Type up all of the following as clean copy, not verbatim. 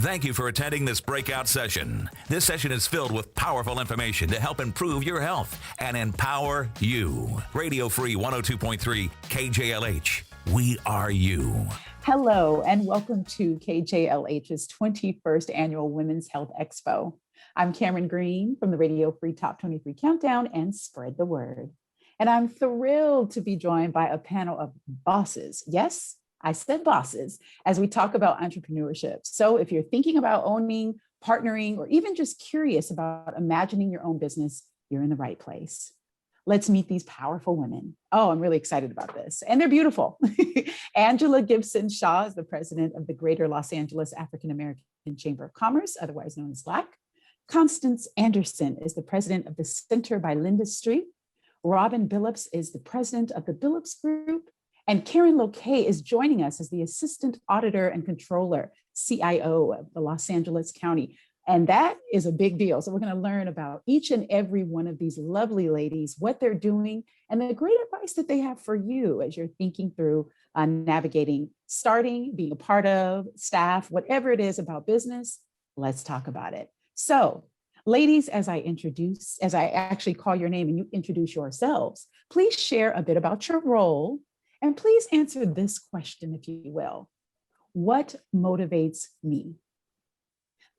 Thank you for attending this breakout session. This session is filled with powerful information to help improve your health and empower you. Radio Free 102.3 KJLH. We are you. Hello, and welcome to KJLH's 21st Annual Women's Health Expo. I'm Cameron Green from the Radio Free Top 23 Countdown and Spread the Word. And I'm thrilled to be joined by a panel of bosses. Yes, I said bosses, as we talk about entrepreneurship. So if you're thinking about owning, partnering, or even just curious about imagining your own business, you're in the right place. Let's meet these powerful women. Oh, I'm really excited about this. And they're beautiful. Angela Gibson Shaw is the president of the Greater Los Angeles African American Chamber of Commerce, otherwise known as Glac. Constance Anderson is the president of the Center by Linda Street. Robin Billups is the president of the Billups Group. And Karen Lokay is joining us as the Assistant Auditor and Controller, CIO of the Los Angeles County. And that is a big deal. So we're going to learn about each and every one of these lovely ladies, what they're doing, and the great advice that they have for you as you're thinking through navigating, starting, being a part of, staff, whatever it is about business. Let's talk about it. So, ladies, as I actually call your name and you introduce yourselves, please share a bit about your role. And please answer this question, if you will. What motivates me?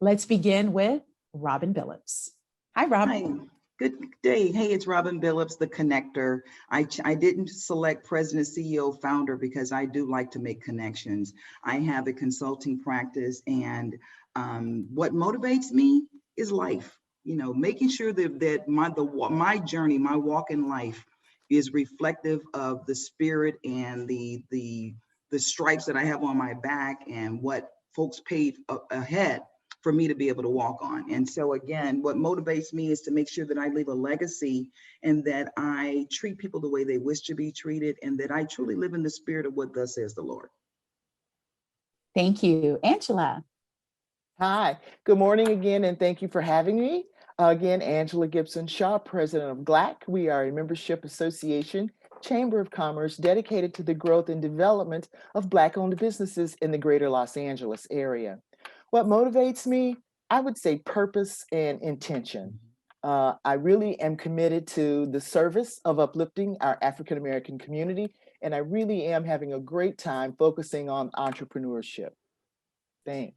Let's begin with Robin Billups. Hi, Robin. Hi, good day. Hey, it's Robin Billups, the connector. I didn't select president, CEO, founder because I do like to make connections. I have a consulting practice, and what motivates me is life. You know, making sure that my journey, my walk in life is reflective of the spirit and the stripes that I have on my back and what folks paid ahead for me to be able to walk on. And so again, what motivates me is to make sure that I leave a legacy and that I treat people the way they wish to be treated and that I truly live in the spirit of what thus says the Lord. Thank you. Angela. Hi, good morning again, and thank you for having me. Again, Angela Gibson Shaw, president of Glac. We are a membership association, Chamber of Commerce, dedicated to the growth and development of Black-owned businesses in the greater Los Angeles area. What motivates me? I would say purpose and intention. I really am committed to the service of uplifting our African American community, and I really am having a great time focusing on entrepreneurship. Thanks.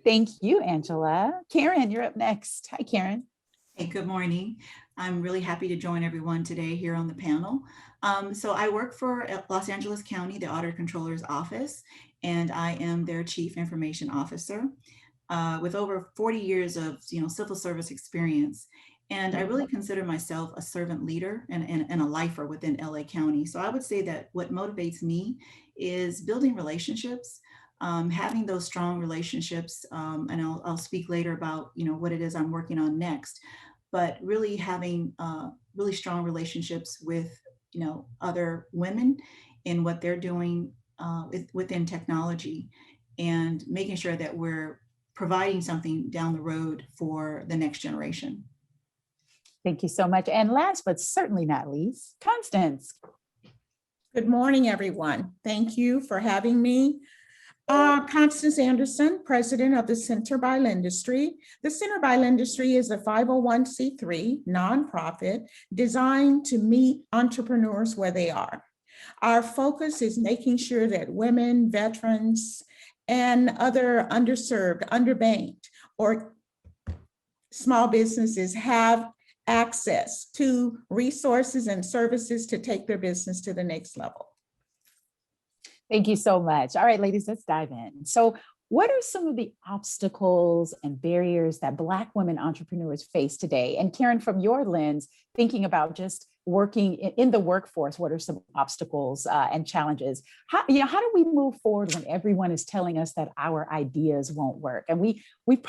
Thank you, Angela. Karen, you're up next. Hi, Karen. Hey, good morning. I'm really happy to join everyone today here on the panel. So I work for Los Angeles County, the Auditor Controller's Office, and I am their Chief Information Officer with over 40 years of civil service experience. And I really consider myself a servant leader and a lifer within LA County. So I would say that what motivates me is building relationships, having those strong relationships, and I'll speak later about what it is I'm working on next, but really having really strong relationships with other women in what they're doing within technology, and making sure that we're providing something down the road for the next generation. Thank you so much. And last but certainly not least, Constance. Good morning, everyone. Thank you for having me. Constance Anderson, president of the Center by Industry. The Center by Industry is a 501c3 nonprofit designed to meet entrepreneurs where they are. Our focus is making sure that women, veterans, and other underserved, underbanked, or small businesses have access to resources and services to take their business to the next level. Thank you so much. All right, ladies, let's dive in. So what are some of the obstacles and barriers that Black women entrepreneurs face today? And Karen, from your lens, thinking about just working in the workforce, what are some obstacles and challenges? How do we move forward when everyone is telling us that our ideas won't work? And you've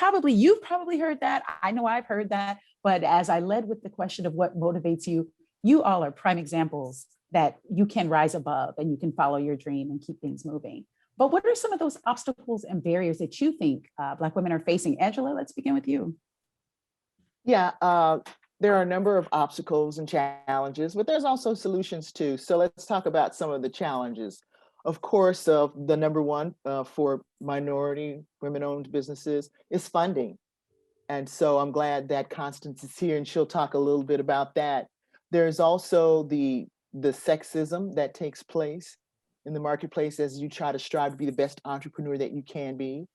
probably heard that. I know I've heard that. But as I led with the question of what motivates you, you all are prime examples that you can rise above and you can follow your dream and keep things moving. But what are some of those obstacles and barriers that you think Black women are facing? Angela, let's begin with you. Yeah, there are a number of obstacles and challenges, but there's also solutions too. So let's talk about some of the challenges. Of course, the number one for minority women-owned businesses is funding. And so I'm glad that Constance is here and she'll talk a little bit about that. There's also the sexism that takes place in the marketplace as you try to strive to be the best entrepreneur that you can be.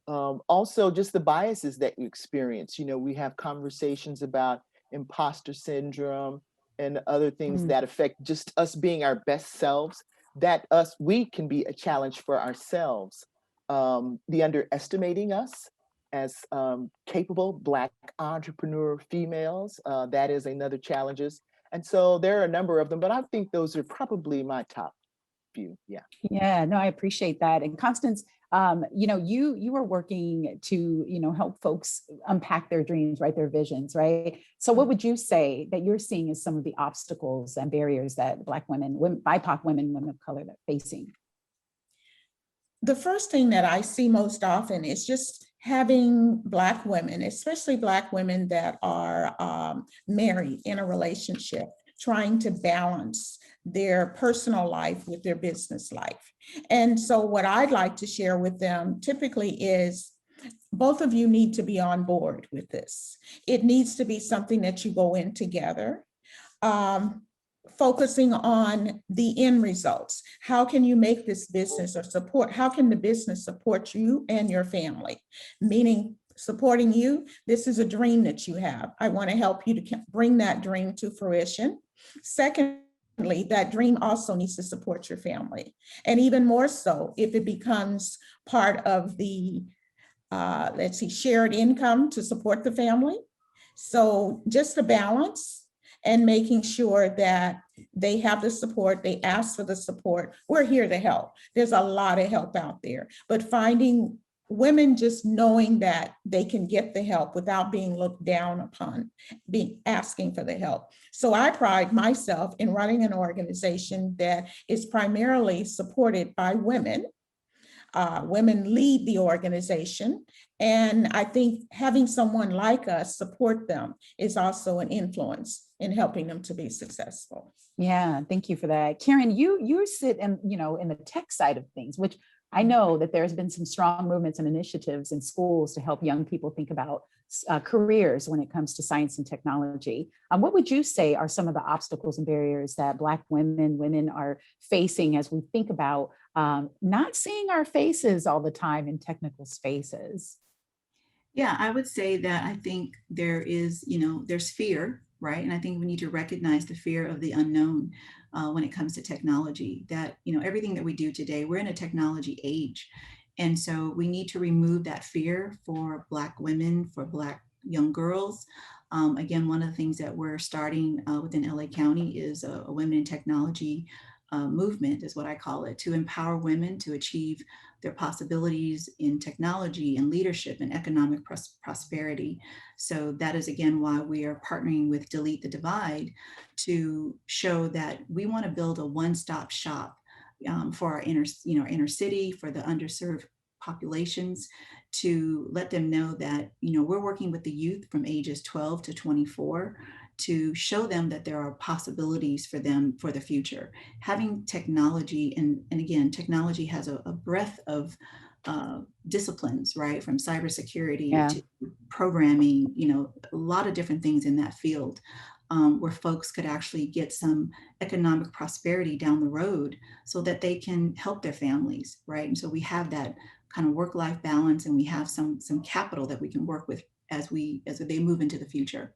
Also, just the biases that you experience. You know, we have conversations about imposter syndrome and other things that affect just us being our best selves, that we can be a challenge for ourselves. The underestimating us as capable Black entrepreneur females, that is another challenges. And so there are a number of them, but I think those are probably my top few. Yeah. Yeah, no, I appreciate that. And Constance, you were working to, help folks unpack their dreams, right? Their visions, right? So what would you say that you're seeing as some of the obstacles and barriers that Black women, BIPOC women of color are facing? The first thing that I see most often is just having Black women, especially Black women that are married in a relationship, trying to balance their personal life with their business life. And so what I'd like to share with them typically is both of you need to be on board with this. It needs to be something that you go in together. Focusing on the end results. How can you make this business how can the business support you and your family? Meaning supporting you, this is a dream that you have. I want to help you to bring that dream to fruition. Secondly, that dream also needs to support your family. And even more so if it becomes part of the, shared income to support the family. So just a balance and making sure that they have the support, they ask for the support. We're here to help. There's a lot of help out there, but finding women just knowing that they can get the help without being looked down upon, asking for the help. So I pride myself in running an organization that is primarily supported by women. Women lead the organization. And I think having someone like us support them is also an influence in helping them to be successful. Yeah, thank you for that. Karen, you sit in the tech side of things, which I know that there's been some strong movements and initiatives in schools to help young people think about careers when it comes to science and technology. What would you say are some of the obstacles and barriers that Black women are facing as we think about not seeing our faces all the time in technical spaces? Yeah, I would say that I think there is, there's fear, right? And I think we need to recognize the fear of the unknown when it comes to technology, that, everything that we do today, we're in a technology age. And so we need to remove that fear for Black women, for Black young girls. Again, one of the things that we're starting within LA County is a Women in Technology movement, is what I call it, to empower women to achieve their possibilities in technology and leadership and economic prosperity. So that is, again, why we are partnering with Delete the Divide to show that we want to build a one-stop shop for our inner city, for the underserved populations, to let them know that, we're working with the youth from ages 12 to 24 to show them that there are possibilities for them for the future. Having technology, and again, technology has a breadth of disciplines, right? From cybersecurity to programming, a lot of different things in that field. Where folks could actually get some economic prosperity down the road so that they can help their families, right? And so we have that kind of work-life balance, and we have some capital that we can work with as they move into the future.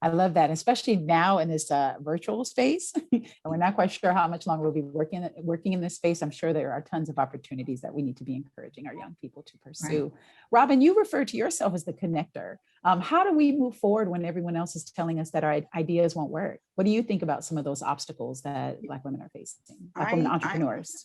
I love that, especially now in this virtual space. And we're not quite sure how much longer we'll be working in this space. I'm sure there are tons of opportunities that we need to be encouraging our young people to pursue. Right. Robin, you refer to yourself as the connector. How do we move forward when everyone else is telling us that our ideas won't work? What do you think about some of those obstacles that Black women are facing, Black women entrepreneurs?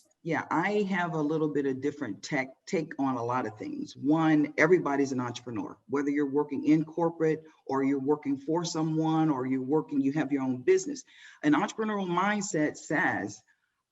I have a little bit of different take on a lot of things. One, everybody's an entrepreneur, whether you're working in corporate or you're working for someone or you have your own business. An entrepreneurial mindset says,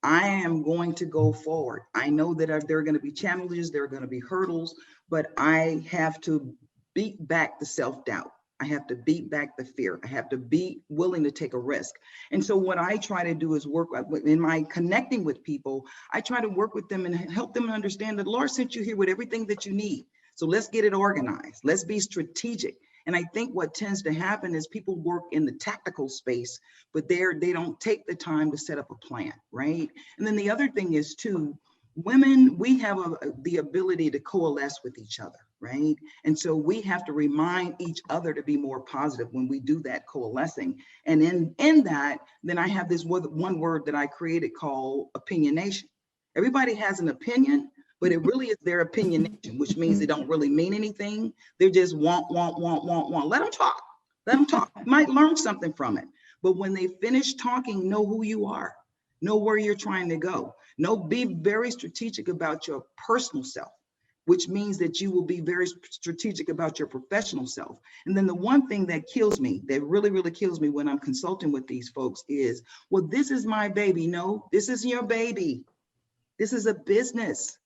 I am going to go forward. I know that there are going to be challenges, there are going to be hurdles, but I have to beat back the self-doubt. I have to beat back the fear. I have to be willing to take a risk. And so what I try to do is work in my connecting with people. I try to work with them and help them understand that the Lord sent you here with everything that you need. So let's get it organized. Let's be strategic. And I think what tends to happen is people work in the tactical space, but they don't take the time to set up a plan, right? And then the other thing is too, women, we have the ability to coalesce with each other, right? And so we have to remind each other to be more positive when we do that coalescing. And in that, then I have this one word that I created called opinionation. Everybody has an opinion, but it really is their opinionation, which means they don't really mean anything. They're just want. Let them talk. Let them talk. You might learn something from it. But when they finish talking, know who you are. Know where you're trying to go. Be very strategic about your personal self, which means that you will be very strategic about your professional self. And then the one thing that kills me, that really, really kills me when I'm consulting with these folks is, well, this is my baby. No, this is your baby. This is a business.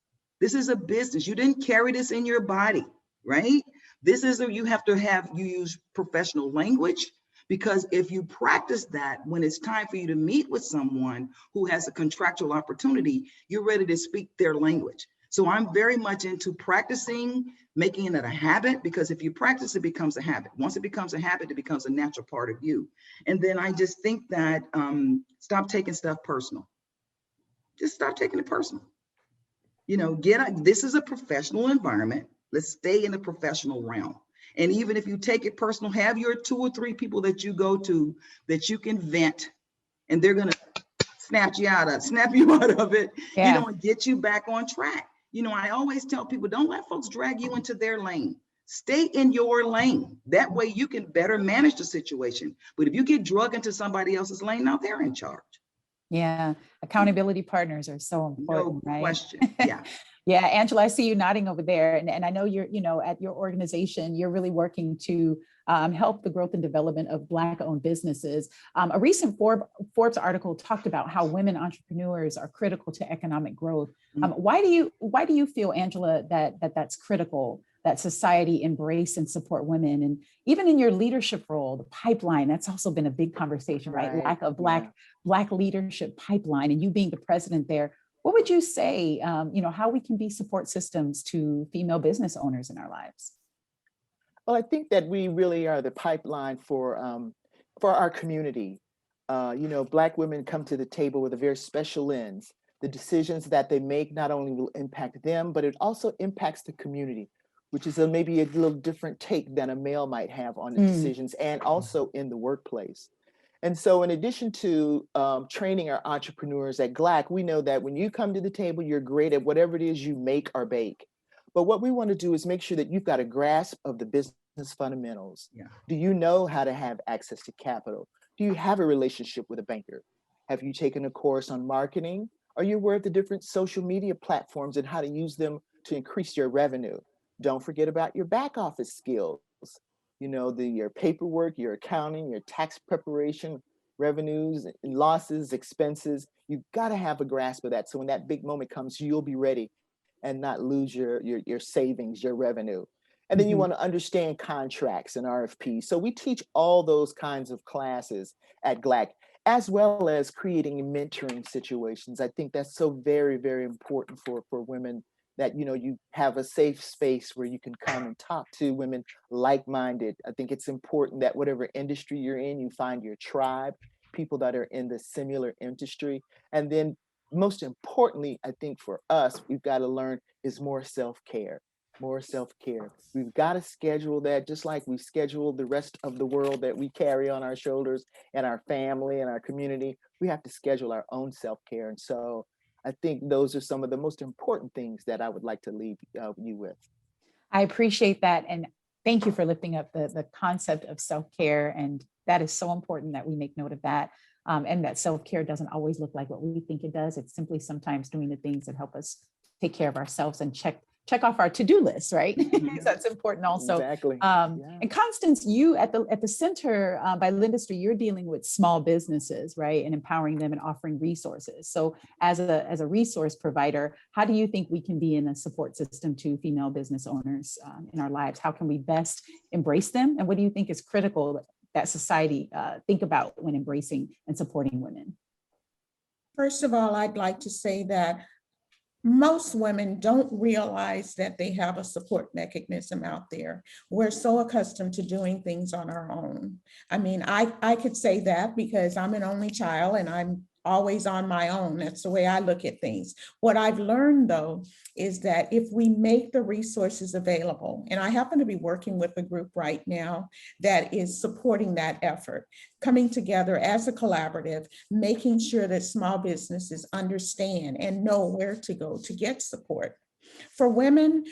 This is a business. You didn't carry this in your body, right? You use professional language, because if you practice that, when it's time for you to meet with someone who has a contractual opportunity, you're ready to speak their language. So I'm very much into practicing, making it a habit, because if you practice, it becomes a habit. Once it becomes a habit, it becomes a natural part of you. And then I just think that stop taking stuff personal. Just stop taking it personal. This is a professional environment. Let's stay in the professional realm. And even if you take it personal, have your 2 or 3 people that you go to that you can vent, and they're going to snap you out of it, Yeah. And get you back on track. I always tell people, don't let folks drag you into their lane. Stay in your lane. That way you can better manage the situation. But if you get drugged into somebody else's lane, now they're in charge. Yeah. Accountability partners are so important, No right? question. Yeah. Yeah, Angela, I see you nodding over there. And I know you're, at your organization, you're really working to help the growth and development of Black-owned businesses. A recent Forbes article talked about how women entrepreneurs are critical to economic growth. Why do you feel, Angela, that's critical, that society embrace and support women? And even in your leadership role, the pipeline, that's also been a big conversation, right? Lack of Black leadership pipeline, and you being the president there. What would you say, how we can be support systems to female business owners in our lives? Well, I think that we really are the pipeline for our community. Black women come to the table with a very special lens. The decisions that they make not only will impact them, but it also impacts the community, which is maybe a little different take than a male might have on the decisions, and also in the workplace. And so in addition to training our entrepreneurs at Glac, we know that when you come to the table, you're great at whatever it is you make or bake. But what we want to do is make sure that you've got a grasp of the business fundamentals. Yeah. Do you know how to have access to capital? Do you have a relationship with a banker? Have you taken a course on marketing? Are you aware of the different social media platforms and how to use them to increase your revenue? Don't forget about your back office skills. Your paperwork, your accounting, your tax preparation, revenues and losses, expenses. You've got to have a grasp of that. So when that big moment comes, you'll be ready and not lose your savings, your revenue. And then you want to understand contracts and RFPs. So we teach all those kinds of classes at Glac, as well as creating mentoring situations. I think that's so very, very important for women, that you have a safe space where you can come and talk to women like-minded. I think it's important that whatever industry you're in, you find your tribe, people that are in the similar industry. And then most importantly, I think for us, we've got to learn is more self-care. We've got to schedule that, just like we schedule the rest of the world that we carry on our shoulders, and our family and our community. We have to schedule our own self-care. And so I think those are some of the most important things that I would like to leave you with. I appreciate that. And thank you for lifting up the concept of self-care. And that is so important that we make note of that. And that self-care doesn't always look like what we think it does. It's simply sometimes doing the things that help us take care of ourselves and check check off our to-do list, right? Mhm. So that's important also. Exactly. And Constance, you at the Center by Lindustry, you're dealing with small businesses, right? And empowering them and offering resources. So as a resource provider, how do you think we can be in a support system to female business owners in our lives? How can we best embrace them? And what do you think is critical that society think about when embracing and supporting women? First of all, I'd like to say that most women don't realize that they have a support mechanism out there. We're so accustomed to doing things on our own. I mean, I could say that because I'm an only child and I'm always on my own. That's the way I look at things. What I've learned, though, is that if we make the resources available, and I happen to be working with a group right now that is supporting that effort, coming together as a collaborative, making sure that small businesses understand and know where to go to get support. For women,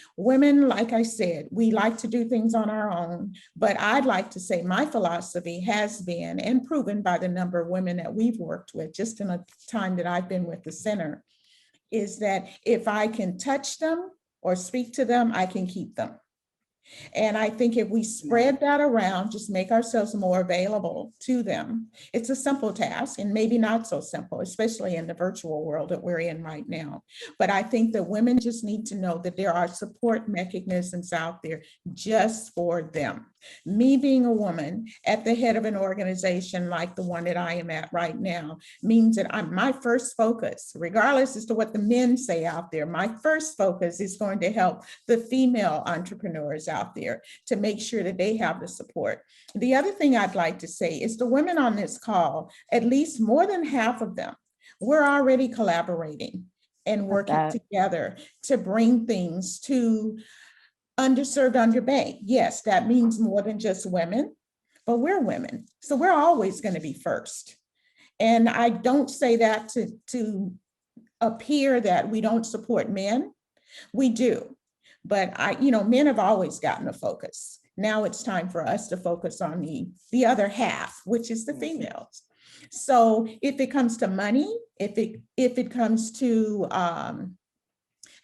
like I said, we like to do things on our own, but I'd like to say my philosophy has been and proven by the number of women that we've worked with just in the time that I've been with the center, is that if I can touch them or speak to them, I can keep them. And I think if we spread that around, just make ourselves more available to them, it's a simple task and maybe not so simple, especially in the virtual world that we're in right now. But I think that women just need to know that there are support mechanisms out there just for them. Me being a woman at the head of an organization like the one that I am at right now means that my first focus, regardless as to what the men say out there, my first focus is going to help the female entrepreneurs out there to make sure that they have the support. The other thing I'd like to say is the women on this call, at least more than half of them, we're already collaborating and working together to bring things to underserved, underbanked. Yes, that means more than just women, but we're women. So we're always going to be first. And I don't say that to appear that we don't support men. We do. But men have always gotten a focus. Now it's time for us to focus on the other half, which is the females. So if it comes to money, if it comes to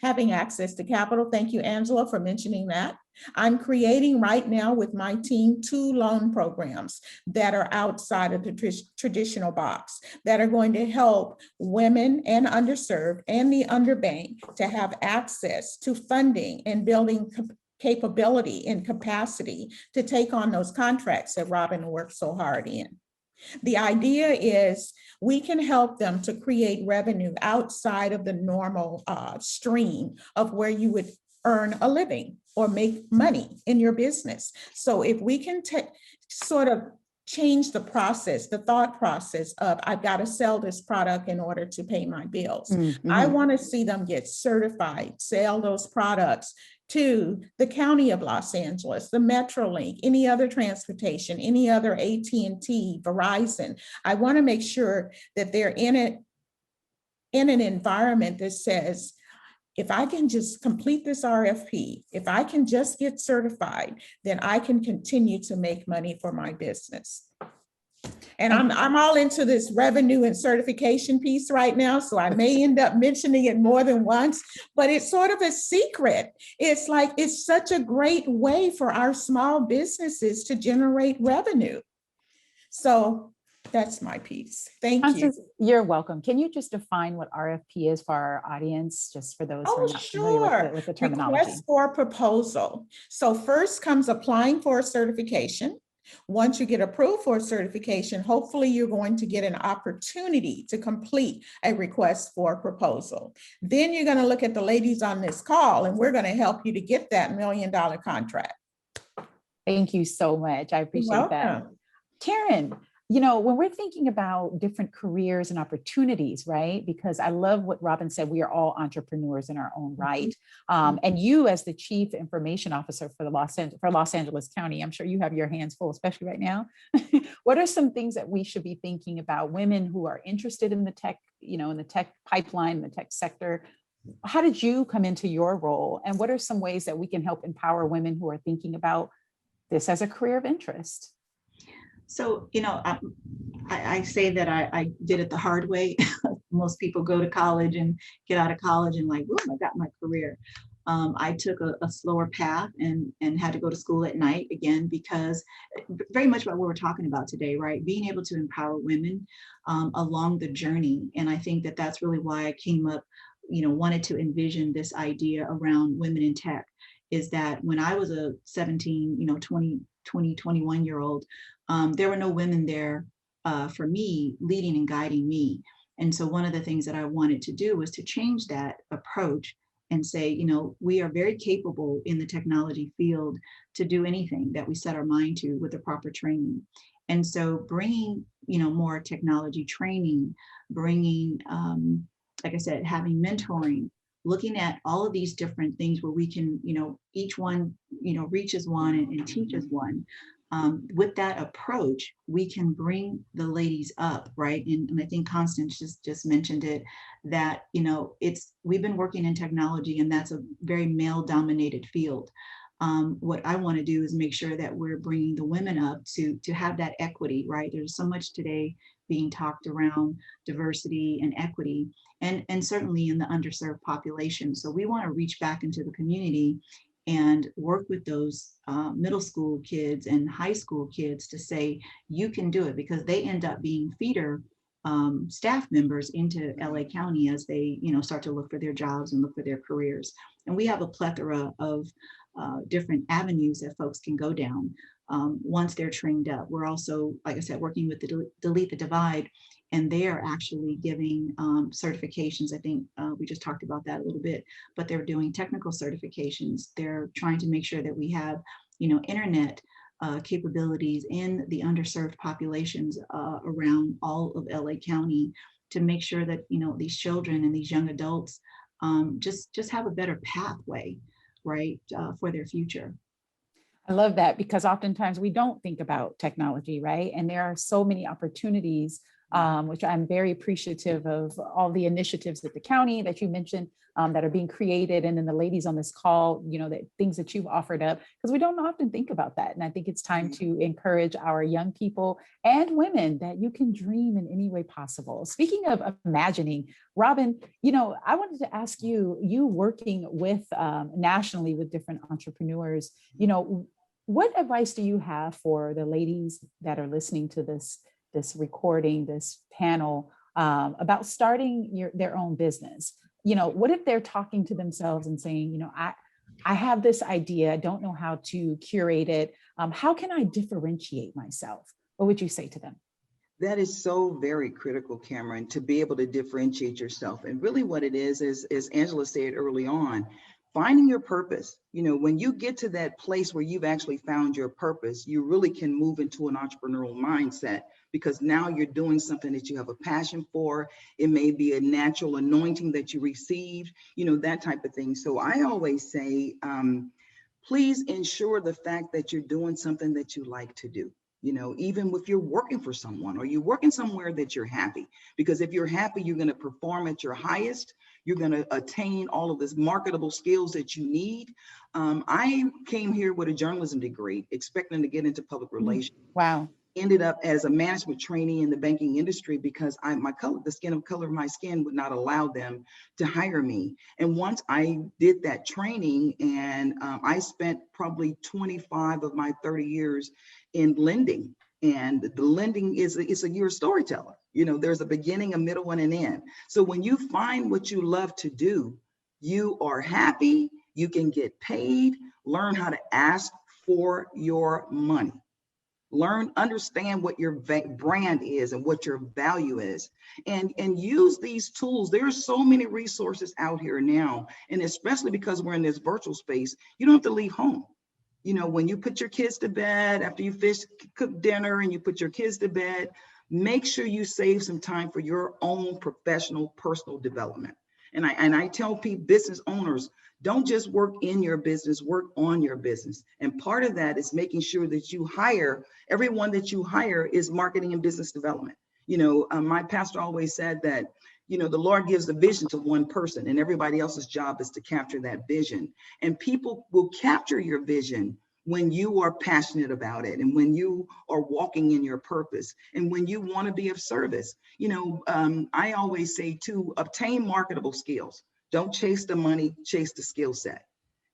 having access to capital, thank you, Angela, for mentioning that. I'm creating right now with my team 2 loan programs that are outside of the traditional box that are going to help women and underserved and the underbanked to have access to funding and building capability and capacity to take on those contracts that Robin worked so hard in. The idea is we can help them to create revenue outside of the normal stream of where you would earn a living or make money in your business. So if we can sort of change the process, the thought process of I've got to sell this product in order to pay my bills. Mm-hmm. I want to see them get certified, sell those products to the County of Los Angeles, the Metrolink, any other transportation, any other AT&T, Verizon. I want to make sure that they're in an environment that says, if I can just complete this RFP, if I can just get certified, then I can continue to make money for my business. And I'm all into this revenue and certification piece right now, so I may end up mentioning it more than once, but it's sort of a secret. It's like, it's such a great way for our small businesses to generate revenue. So that's my piece. Thank you. You're welcome. Can you just define what RFP is for our audience, just for those who are not familiar with the terminology? Request for proposal. So first comes applying for a certification. Once you get approved for a certification, hopefully you're going to get an opportunity to complete a request for a proposal. Then you're going to look at the ladies on this call, and we're going to help you to get that $1 million contract. Thank you so much. I appreciate that. Karen, when we're thinking about different careers and opportunities, right? Because I love what Robin said, we are all entrepreneurs in our own right. And you as the Chief Information Officer for Los Angeles County, I'm sure you have your hands full, especially right now. What are some things that we should be thinking about women who are interested in the tech, in the tech pipeline, the tech sector? How did you come into your role? And what are some ways that we can help empower women who are thinking about this as a career of interest? So, I say that I did it the hard way. Most people go to college and get out of college and like, boom, I got my career. I took a slower path and had to go to school at night again, because very much about what we're talking about today, right? Being able to empower women along the journey. And I think that that's really why I came up, wanted to envision this idea around women in tech, is that when I was a 17, 21-year-old, there were no women there for me, leading and guiding me. And so one of the things that I wanted to do was to change that approach and say, we are very capable in the technology field to do anything that we set our mind to with the proper training. And so bringing, more technology training, bringing, like I said, having mentoring, looking at all of these different things where we can, each one, reaches one and teaches one. With that approach, we can bring the ladies up, right? And I think Constance just mentioned it, that, we've been working in technology, and that's a very male-dominated field. What I want to do is make sure that we're bringing the women up to have that equity, right? There's so much today being talked around diversity and equity, and certainly in the underserved population. So we want to reach back into the community and work with those middle school kids and high school kids to say, you can do it, because they end up being feeder staff members into LA County as they, start to look for their jobs and look for their careers. And we have a plethora of different avenues that folks can go down once they're trained up. We're also, like I said, working with the Delete the Divide, and they are actually giving certifications. I think we just talked about that a little bit, but they're doing technical certifications. They're trying to make sure that we have, internet capabilities in the underserved populations around all of LA County, to make sure that, these children and these young adults just have a better pathway, right, for their future. I love that, because oftentimes we don't think about technology, right? And there are so many opportunities, which I'm very appreciative of all the initiatives at the county that you mentioned that are being created. And then the ladies on this call, that things that you've offered up, because we don't often think about that. And I think it's time to encourage our young people and women that you can dream in any way possible. Speaking of imagining, Robin, I wanted to ask you working with nationally with different entrepreneurs, what advice do you have for the ladies that are listening to this recording, this panel, about starting their own business? What if they're talking to themselves and saying, I have this idea, I don't know how to curate it. How can I differentiate myself? What would you say to them? That is so very critical, Cameron, to be able to differentiate yourself. And really what it is, as Angela said early on, finding your purpose. When you get to that place where you've actually found your purpose, you really can move into an entrepreneurial mindset, because now you're doing something that you have a passion for. It may be a natural anointing that you received, that type of thing. So I always say, please ensure the fact that you're doing something that you like to do. Even if you're working for someone or you're working somewhere that you're happy, because if you're happy, you're going to perform at your highest. You're going to attain all of this marketable skills that you need. I came here with a journalism degree, expecting to get into public relations. Wow. Ended up as a management trainee in the banking industry because the color of my skin would not allow them to hire me. And once I did that training, and I spent probably 25 of my 30 years in lending. And the lending you're a storyteller. There's a beginning, a middle, and an end. So when you find what you love to do, you are happy, you can get paid, learn how to ask for your money. Understand what your brand is and what your value is, and use these tools. There are so many resources out here now, and especially because we're in this virtual space, you don't have to leave home. When you put your kids to bed, after you cook dinner and you put your kids to bed, make sure you save some time for your own professional, personal development. And I tell people, business owners, don't just work in your business, work on your business. And part of that is making sure that everyone that you hire is marketing and business development. My pastor always said that, the Lord gives the vision to one person, and everybody else's job is to capture that vision. And people will capture your vision when you are passionate about it, and when you are walking in your purpose, and when you want to be of service. I always say to obtain marketable skills. Don't chase the money, chase the skill set.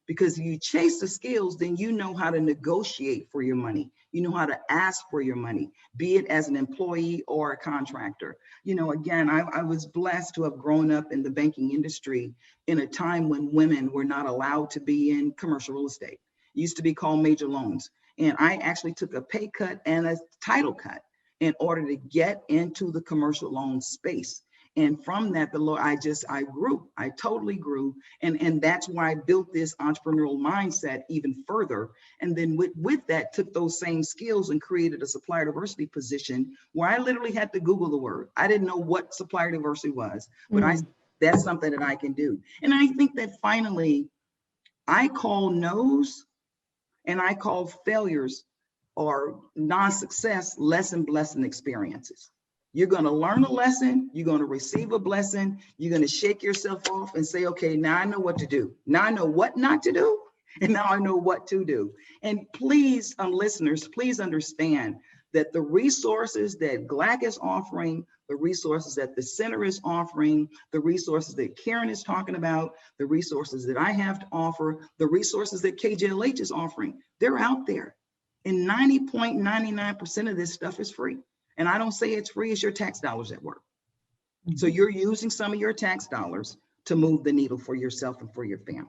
Because if you chase the skills, then you know how to negotiate for your money. You know how to ask for your money, be it as an employee or a contractor. You know, again, I was blessed to have grown up in the banking industry in a time when women were not allowed to be in commercial real estate. It used to be called major loans. And I actually took a pay cut and a title cut in order to get into the commercial loan space. And from that, I grew, I totally grew. And that's why I built this entrepreneurial mindset even further. And then with that, took those same skills and created a supplier diversity position where I literally had to Google the word. I didn't know what supplier diversity was, but that's something that I can do. And I think that finally, I call no's and I call failures or non-success lesson blessing experiences. You're going to learn a lesson, you're going to receive a blessing, you're going to shake yourself off and say, okay, now I know what to do. Now I know what not to do, and now I know what to do. And please, listeners, please understand that the resources that Glac is offering, the resources that the center is offering, the resources that Karen is talking about, the resources that I have to offer, the resources that KJLH is offering, they're out there. And 90.99% of this stuff is free. And I don't say it's free, it's your tax dollars at work. So you're using some of your tax dollars to move the needle for yourself and for your family.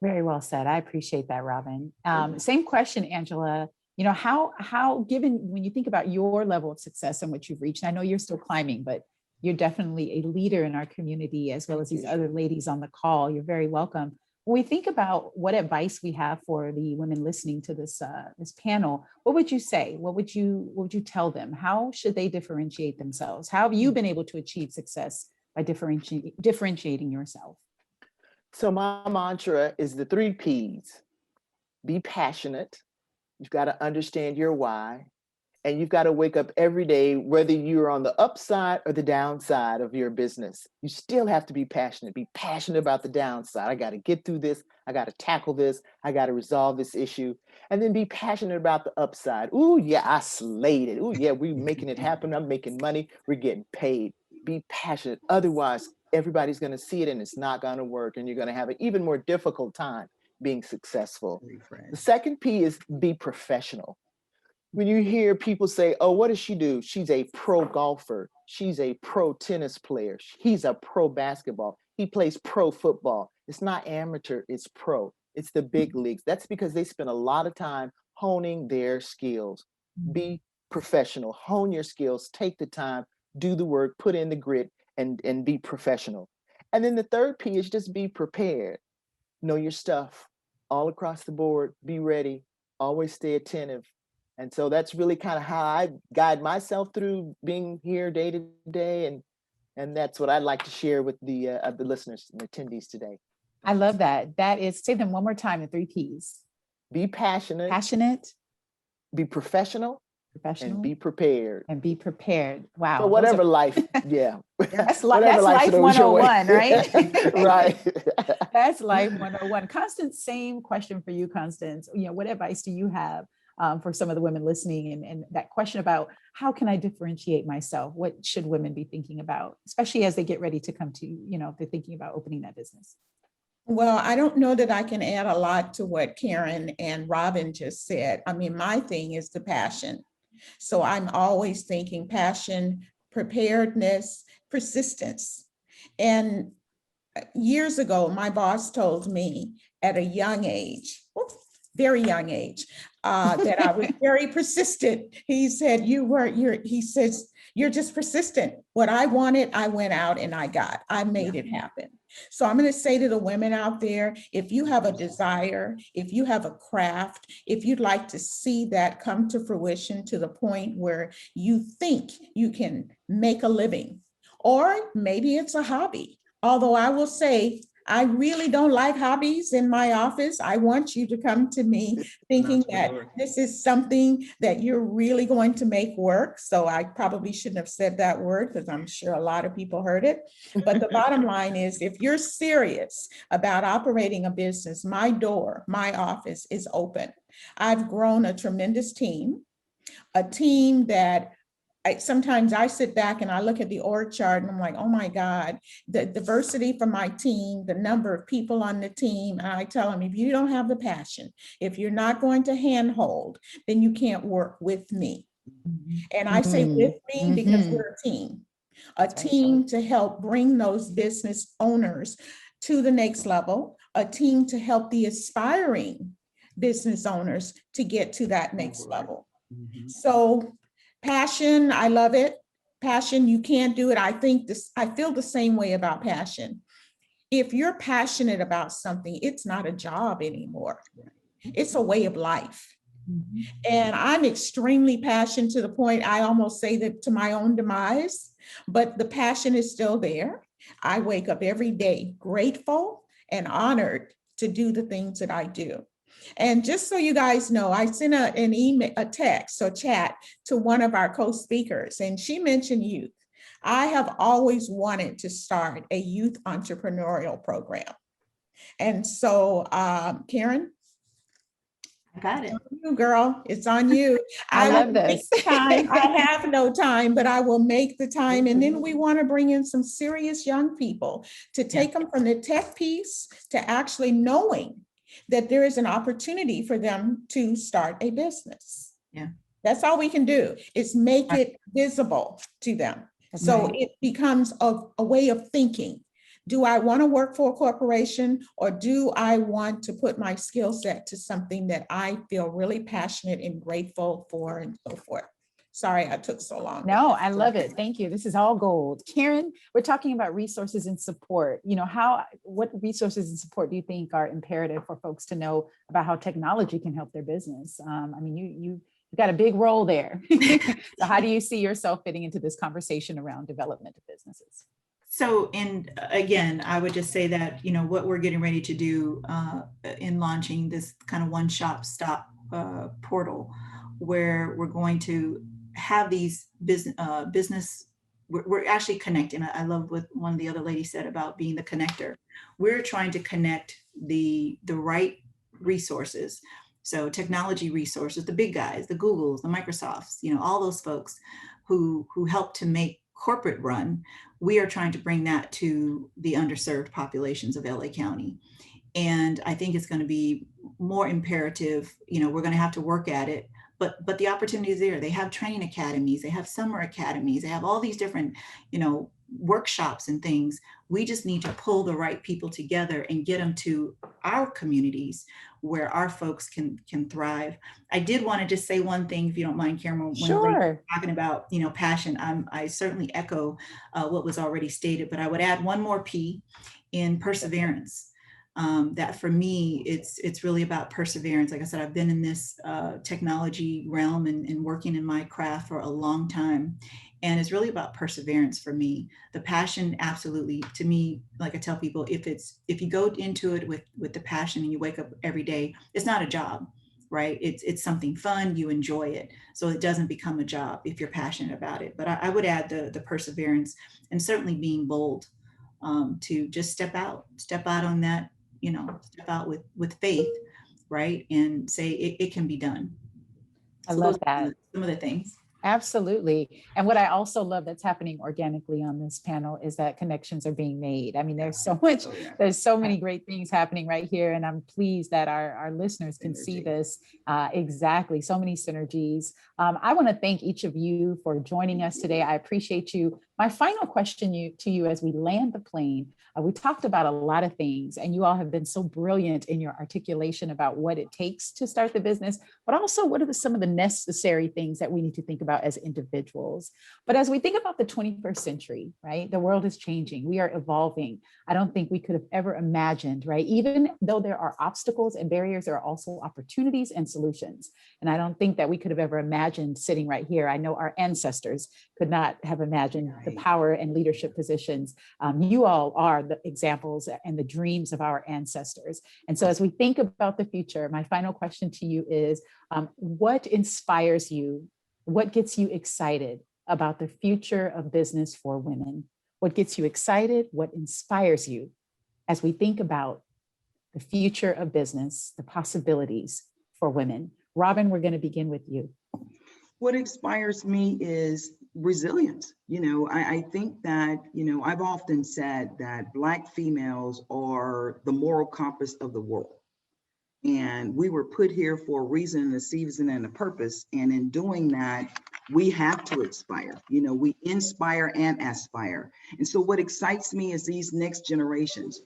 Very well said. I appreciate that, Robin. Same question, Angela. You know, how, given when you think about your level of success and what you've reached, I know you're still climbing, but you're definitely a leader in our community, as well as these other ladies on the call. You're very welcome. When we think about what advice we have for the women listening to this this panel, what would you say? What would you tell them? How should they differentiate themselves? How have you been able to achieve success by differentiating yourself? So my mantra is the 3 Ps. Be passionate. You've got to understand your why. And you've got to wake up every day, whether you're on the upside or the downside of your business. You still have to be passionate. Be passionate about the downside. I got to get through this. I got to tackle this. I got to resolve this issue. And then be passionate about the upside. Ooh, yeah, I slayed it. Ooh, yeah, we're making it happen. I'm making money. We're getting paid. Be passionate. Otherwise, everybody's going to see it and it's not going to work. And you're going to have an even more difficult time being successful. The second P is be professional. When you hear people say, oh, what does she do? She's a pro golfer. She's a pro tennis player. He's a pro basketball. He plays pro football. It's not amateur, it's pro. It's the big leagues. That's because they spend a lot of time honing their skills. Be professional, hone your skills, take the time, do the work, put in the grit, and be professional. And then the third P is just be prepared. Know your stuff all across the board. Be ready. Always stay attentive. And so that's really kind of how I guide myself through being here day to day. And that's what I'd like to share with the listeners and attendees today. I love that. That is, say them one more time, the 3 Ps. Be passionate. Passionate. Be professional. Professional. And be prepared. And be prepared. Wow. For whatever life, yeah. That's life 101, right? Right. That's life 101. Constance, same question for you, Constance. You know, what advice do you have for some of the women listening, and that question about how can I differentiate myself? What should women be thinking about, especially as they get ready to come to, you know, if they're thinking about opening that business? Well, I don't know that I can add a lot to what Karen and Robin just said. I mean, my thing is the passion. So I'm always thinking passion, preparedness, persistence. And years ago, my boss told me at a young age, very young age, that I was very persistent. He said, you're just persistent. What I wanted, I went out and I made it happen. So I'm going to say to the women out there, if you have a desire, if you have a craft, if you'd like to see that come to fruition to the point where you think you can make a living, or maybe it's a hobby. Although I will say, I really don't like hobbies in my office. I want you to come to me thinking that this is something that you're really going to make work. So I probably shouldn't have said that word because I'm sure a lot of people heard it. But the bottom line is, if you're serious about operating a business, my office is open. I've grown a tremendous team, a team that sometimes I sit back and I look at the org chart and I'm like, oh my God, the diversity from my team, the number of people on the team. And I tell them, if you don't have the passion, if you're not going to handhold, then you can't work with me. And I say with me because we're a team. A team to help bring those business owners to the next level, a team to help the aspiring business owners to get to that next level. So passion, I love it. Passion, you can't do it. I feel the same way about passion. If you're passionate about something, it's not a job anymore. It's a way of life. And I'm extremely passionate to the point I almost say that to my own demise, but the passion is still there. I wake up every day grateful and honored to do the things that I do. And just so you guys know, I sent an email, a text or chat to one of our co-speakers, and she mentioned youth. I have always wanted to start a youth entrepreneurial program. And so, Karen, Got it. you girl, it's on you. I love this. Time. I have no time, but I will make the time. And then we want to bring in some serious young people to take them from the tech piece to actually knowing that there is an opportunity for them to start a business. Yeah. That's all we can do is make it visible to them. So it becomes a way of thinking. Do I want to work for a corporation, or do I want to put my skill set to something that I feel really passionate and grateful for, and so forth? Sorry, I took so long. No, I love it. Thank you. This is all gold. Karen, we're talking about resources and support. You know, what resources and support do you think are imperative for folks to know about how technology can help their business? I mean, you got a big role there. So how do you see yourself fitting into this conversation around development of businesses? So, and again, I would just say that, you know, what we're getting ready to do in launching this kind of one-stop portal, where we're going to have these business, we're actually connecting. I love what one of the other ladies said about being the connector. We're trying to connect the right resources. So technology resources, the big guys, the Googles, the Microsofts, you know, all those folks who help to make corporate run. We are trying to bring that to the underserved populations of LA County. And I think it's going to be more imperative, you know, we're going to have to work at it, but the opportunity is there. They have training academies, they have summer academies, they have all these different, you know, workshops and things. We just need to pull the right people together and get them to our communities where our folks can thrive. I did want to just say one thing, if you don't mind, Karen, when we're talking about, you know, passion, I certainly echo what was already stated, but I would add one more P in perseverance. That for me, it's really about perseverance. Like I said, I've been in this technology realm and working in my craft for a long time. And it's really about perseverance for me. The passion, absolutely, to me, like I tell people, if you go into it with the passion and you wake up every day, it's not a job, right? It's something fun, you enjoy it. So it doesn't become a job if you're passionate about it. But I would add the perseverance, and certainly being bold to just step out on that, you know, step out with faith, right? And say it can be done. I love that. Some of the things. Absolutely. And what I also love that's happening organically on this panel is that connections are being made. I mean, there's so many great things happening right here. And I'm pleased that our listeners can see this exactly. So many synergies. I want to thank each of you for joining us today. I appreciate you. My final question to you as we land the plane, we talked about a lot of things, and you all have been so brilliant in your articulation about what it takes to start the business, but also what are some of the necessary things that we need to think about as individuals. But as we think about the 21st century, right, the world is changing. We are evolving. I don't think we could have ever imagined, right? Even though there are obstacles and barriers, there are also opportunities and solutions. And I don't think that we could have ever imagined sitting right here. I know our ancestors could not have imagined the power and leadership positions. You all are the examples and the dreams of our ancestors. And so as we think about the future, my final question to you is, what inspires you? What gets you excited about the future of business for women? What gets you excited? What inspires you as we think about the future of business, the possibilities for women? Robin, we're going to begin with you. What inspires me is resilience. I think that, I've often said that Black females are the moral compass of the world. And we were put here for a reason, a season, and a purpose. And in doing that, we have to inspire. We inspire and aspire. And so what excites me is these next generations,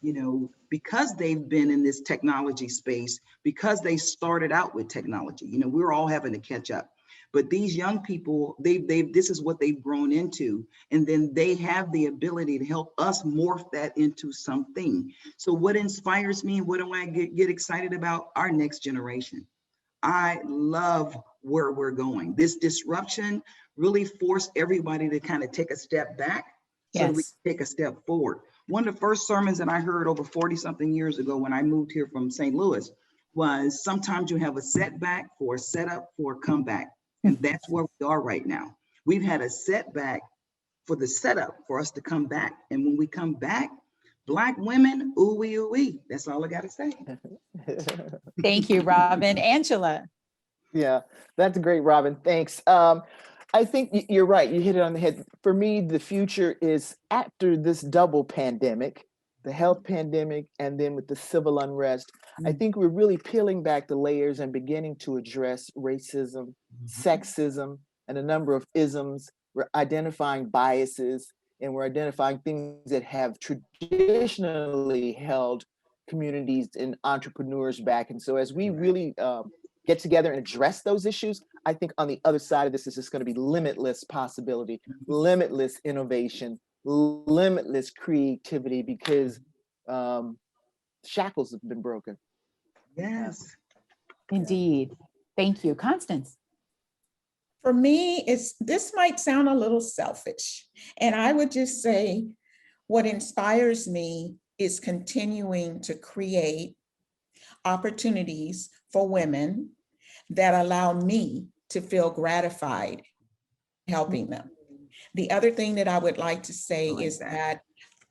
because they've been in this technology space, because they started out with technology, we're all having to catch up. But these young people, this is what they've grown into. And then they have the ability to help us morph that into something. So what inspires me, what do I get excited about? Our next generation. I love where we're going. This disruption really forced everybody to kind of take a step back so that we can take a step forward. One of the first sermons that I heard over 40 something years ago when I moved here from St. Louis was, sometimes you have a setback for a setup for a comeback. And that's where we are right now. We've had a setback for the setup for us to come back. And when we come back, Black women, ooh-wee, ooh-wee. That's all I got to say. Thank you, Robin. Angela. Yeah, that's great, Robin. Thanks. I think you're right. You hit it on the head. For me, the future is after this double pandemic, the health pandemic, and then with the civil unrest. I think we're really peeling back the layers and beginning to address racism, sexism, and a number of isms. We're identifying biases, and we're identifying things that have traditionally held communities and entrepreneurs back. And so as we really get together and address those issues, I think on the other side of this is just going to be limitless possibility, limitless innovation, limitless creativity, because shackles have been broken. Yes. Indeed. Thank you. Constance. For me, this might sound a little selfish, and I would just say what inspires me is continuing to create opportunities for women that allow me to feel gratified helping them. The other thing that I would like to say is that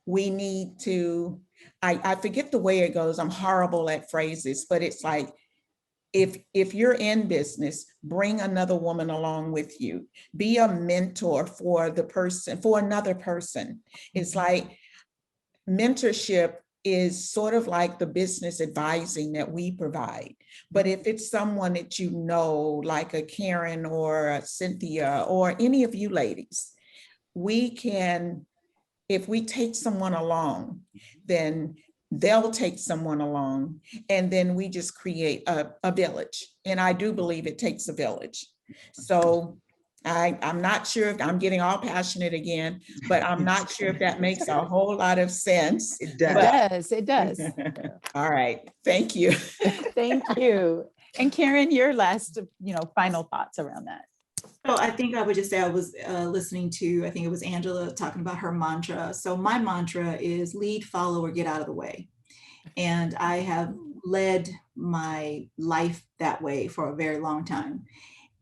we need to, I forget the way it goes, I'm horrible at phrases, but it's like, if you're in business, bring another woman along with you. Be a mentor for another person. It's like mentorship is sort of like the business advising that we provide. But if it's someone that you know, like a Karen or a Cynthia or any of you ladies, if we take someone along, then they'll take someone along, and then we just create a village. And I do believe it takes a village. So I'm not sure if I'm getting all passionate again, but I'm not sure if that makes a whole lot of sense. It does. It does. All right. Thank you. Thank you. And Karen, your last, final thoughts around that. So I think I would just say I was listening to, I think it was Angela talking about her mantra. So my mantra is lead, follow, or get out of the way. And I have led my life that way for a very long time.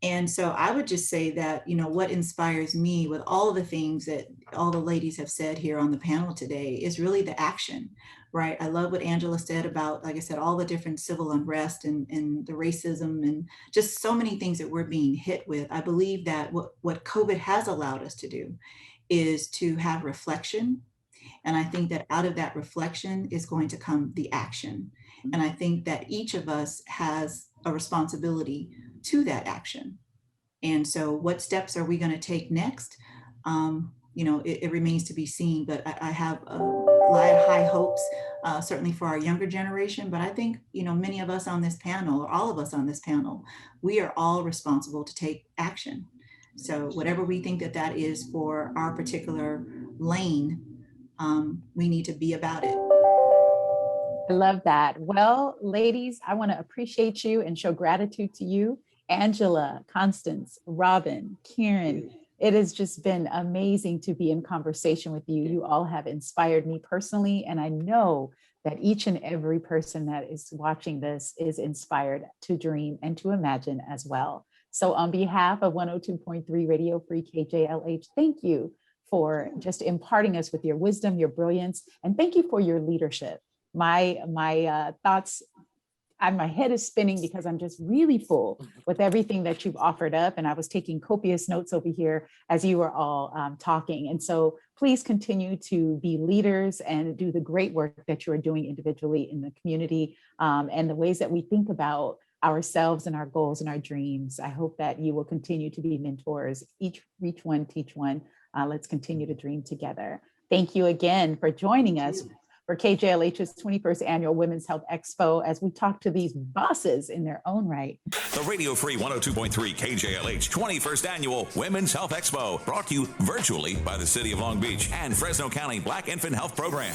And so I would just say that, what inspires me with all of the things that all the ladies have said here on the panel today is really the action, right? I love what Angela said about, like I said, all the different civil unrest and the racism and just so many things that we're being hit with. I believe that what COVID has allowed us to do is to have reflection. And I think that out of that reflection is going to come the action. And I think that each of us has a responsibility to that action. And so what steps are we going to take next? It remains to be seen, but I have a lot of high hopes, certainly for our younger generation. But I think, many of us on this panel, or all of us on this panel, we are all responsible to take action. So whatever we think that is for our particular lane, we need to be about it. I love that. Well, ladies, I want to appreciate you and show gratitude to you. Angela, Constance, Robin, Karen, it has just been amazing to be in conversation with you. You all have inspired me personally, and I know that each and every person that is watching this is inspired to dream and to imagine as well. So on behalf of 102.3 Radio Free KJLH, thank you for just imparting us with your wisdom, your brilliance, and thank you for your leadership. My thoughts my head is spinning because I'm just really full with everything that you've offered up. And I was taking copious notes over here as you were all talking. And so please continue to be leaders and do the great work that you are doing individually in the community, and the ways that we think about ourselves and our goals and our dreams. I hope that you will continue to be mentors. Each reach one, teach one. Let's continue to dream together. Thank you again for joining us for KJLH's 21st Annual Women's Health Expo as we talk to these bosses in their own right. The Radio Free 102.3 KJLH 21st Annual Women's Health Expo, brought to you virtually by the City of Long Beach and Fresno County Black Infant Health Program.